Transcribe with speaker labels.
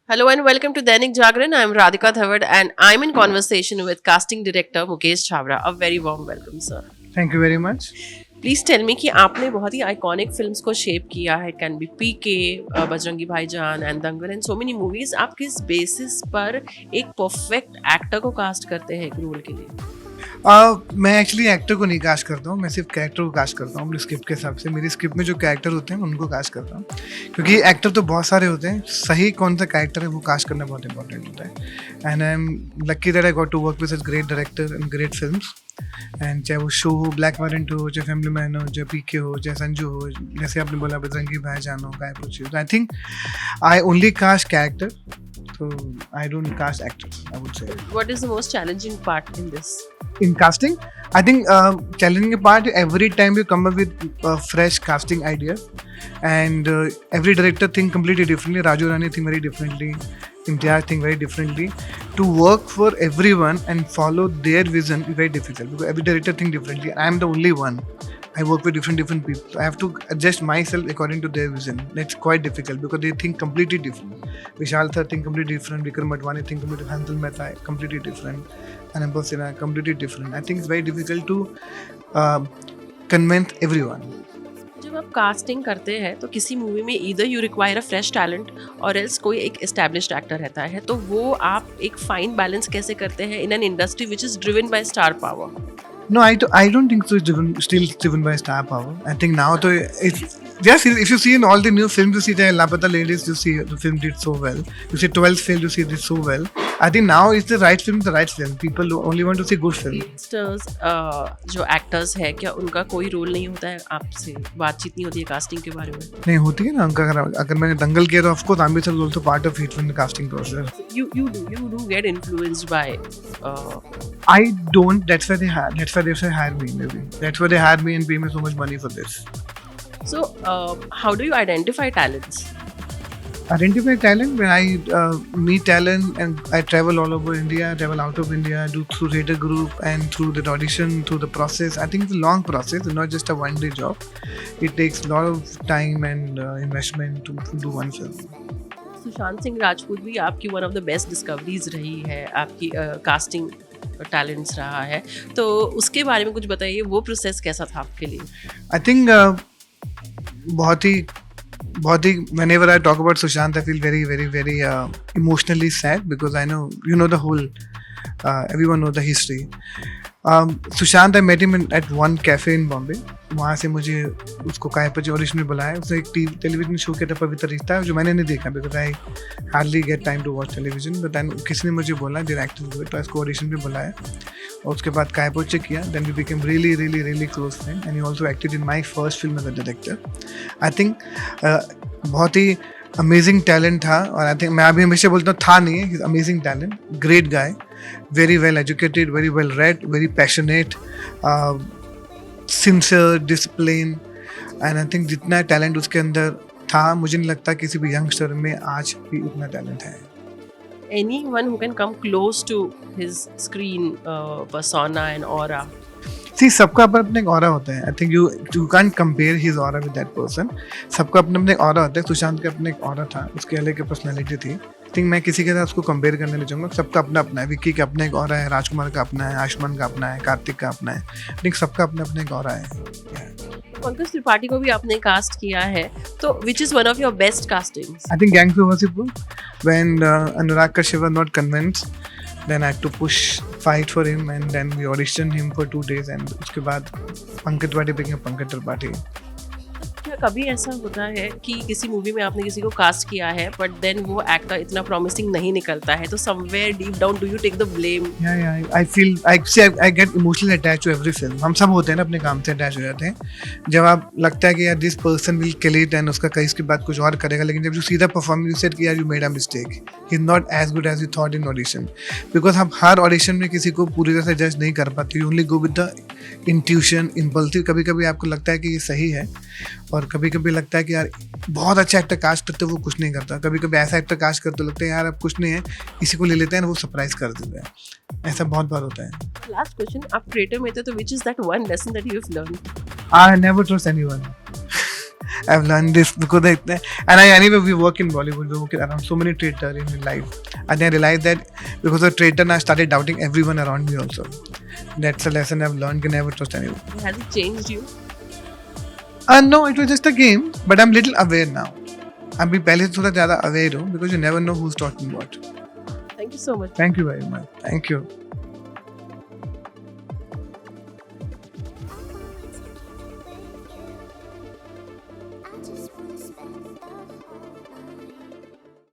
Speaker 1: Hello and welcome to Dainik Jagran. I'm Radhika Thavard and I'm in conversation with casting director Mukesh Chhabra. A very warm welcome, sir.
Speaker 2: Thank you very much.
Speaker 1: Please tell me कि आपने बहुत ही iconic films को shape किया है. It can be PK, Bajrangi Bhaijaan and Dangal and so many movies. आप किस basis पर एक परफेक्ट एक्टर को कास्ट करते हैं एक रोल के लिए?
Speaker 2: मैं एक्चुअली एक्टर को नहीं कास्ट करता हूँ, मैं सिर्फ कैरेक्टर को कास्ट करता हूँ अपनी स्क्रिप्ट के हिसाब से. मेरी स्क्रिप्ट में जो कैरेक्टर होते हैं उनको कास्ट करता हूँ, क्योंकि एक्टर तो बहुत सारे होते हैं, सही कौन सा कैरेक्टर है वो कास्ट करना बहुत इंपॉर्टेंट होता है. And I am lucky that I got to work with such great director and great films. And चाहे वो शो हो, ब्लैक वॉरेंट हो, चाहे फैमिली मैन हो, चाहे पीके हो, चाहे संजू हो, जैसे आपने बोला बजरंगी भाईजान हो, काय पूछी हो. I think I only cast character, so I don't cast actors, I would say.
Speaker 1: What is the most challenging part in this?
Speaker 2: In casting, I think challenging part every time you come up with fresh casting ideas, and every director think completely differently. Raju Rani think very differently. Imtiaz think very differently. To work for everyone and follow their vision is very difficult because every director think differently. I am the only one. I work with different people. So I have to adjust myself according to their vision. That's quite difficult because they think completely different. Vishal Sir think completely different. Vikram Advani think completely. Hansal Mehta completely different. Anubhav Sinha completely different. I think it's very difficult to convince everyone.
Speaker 1: जब आप casting करते हैं तो किसी movie में either you require a fresh talent और else कोई एक एस्टैब्लिश्ड एक्टर रहता है, तो वो आप एक फाइन बैलेंस कैसे करते हैं in an industry which is driven by star power?
Speaker 2: No, I don't think so. It's still driven by star power. I think now, it's yes. If you see in all the new films, you see the Lapata Ladies, you see the film did so well. You see 12th Fail, you see it did so well. I think now it's the right film, the right film. People only want to see good film.
Speaker 1: Youngsters जो actors है, क्या उनका कोई role नहीं होता है? आपसे बातचीत नहीं होती है कास्टिंग के बारे में?
Speaker 2: नहीं होती है ना उनका. अगर मैंने दंगल किया तो of course Aamir sir also part of it in the casting process.
Speaker 1: You do get influenced by
Speaker 2: I don't. That's why they hire me. Maybe that's why they hire me and pay me so much money for this.
Speaker 1: so how do you identify talents?
Speaker 2: Identify talent when I meet talent, and I travel all over India, travel out of India, do through theatre group and through the audition, through the process. I think it's a long process. It's not just a one-day job. It takes a lot of time and investment to do one film.
Speaker 1: Sushant Singh Rajput भी आपकी one of the best discoveries रही है, आपकी casting talents रहा है, तो उसके बारे में कुछ बताइए. वो प्रोसेस कैसा था आपके लिए?
Speaker 2: I think बहुत ही whenever I talk about Sushant, I feel very very very emotionally sad because I know the whole everyone know the history. Sushant, I met him at one cafe in Bombay. वहाँ से मुझे उसको काय पची audition में बुलाया. उसने एक टेलीविजन शो किया था पवित्र रिश्ता, जो मैंने नहीं देखा because I hardly get time to watch television. But किसी ने मुझे बोला डायरेक्टर, तो इसको ऑडिशन पे बुलाया और उसके बाद काय पोचे किया. Then we became really really really close friend and he also acted in my first film as a director. I think बहुत ही अमेजिंग टैलेंट था, और आई थिंक मैं अभी हमेशा बोलता हूँ था नहीं है. Amazing talent, great guy, very well educated, very well read, very passionate, sincere, disciplined, and I think जितना talent उसके अंदर था, मुझे नहीं लगता किसी भी youngster में आज भी उतना talent है.
Speaker 1: Anyone who can come close to his screen persona and aura?
Speaker 2: See, सबका अपना अपना एक aura होता है. I think you can't compare his aura with that person. सबका अपना अपना एक aura होता है. सुशांत का अपना एक aura था, उसकी अलग पर्सनैलिटी थी. आई थिंक मैं किसी के साथ उसको कंपेयर करने नहीं चाहूँगा. सबका अपना अपना है. विक्की का अपना एक ऑरा है, राजकुमार का अपना है, आयुष्मान का अपना है, कार्तिक का अपना है. आई थिंक सबका अपना अपना एक ऑरा है.
Speaker 1: पंकज त्रिपाठी को भी आपने कास्ट किया है, तो which is one of your best castings?
Speaker 2: I think gangs of Wasseypur, when Anurag Kashyap was not convinced, then I had to push fight for him and then we auditioned him for 2 days and उसके बाद Pankaj Tripathi became Pankaj Tripathi.
Speaker 1: क्या कभी ऐसा होता है कि किसी movie में आपने किसी को कास्ट किया है बट देन वो एक्टर इतना प्रॉमिसिंग नहीं निकलता है, तो somewhere deep down do you take the blame?
Speaker 2: I feel I get emotionally attach to every film. हम सब होते हैं ना, अपने काम से अटैच हो जाते हैं. जब आप लगता है कि यार this person will kill it and उसका कहीं इसके बाद कुछ और करेगा, लेकिन जब you see the performance you said कि यार you made a mistake, he is not as good as you thought in audition. Because हम हर ऑडिशन में किसी को पूरी तरह से जज नहीं कर पाते. You only go with the intuition, impulsive. कभी कभी आपको लगता है कि ये सही है, और कभी कभी लगता है कि यार बहुत अच्छा एक्टर कास्ट करते वो कुछ नहीं करता. कभी कभी ऐसा एक्टर कास्ट करते लगता है यार अब कुछ नहीं है, इसी को ले लेते हैं ना, वो सरप्राइज कर देते हैं. ऐसा बहुत बार होता है.
Speaker 1: लास्ट क्वेश्चन, आप क्रिएटर में थे तो which is that one lesson that you have learn?
Speaker 2: I never trust anyone. I've learned this because anyway we work in Bollywood, we work around so many traitors in life. And I realized that because of traitor, I started doubting everyone around me also. That's a lesson I've learned. Can never trust anyone.
Speaker 1: Has it changed you?
Speaker 2: No, it was just a game, but I'm little aware now. I'm पहले से थोड़ा ज़्यादा aware हूँ because you never know who's talking what.
Speaker 1: Thank you so much.
Speaker 2: Thank you very much. Thank you.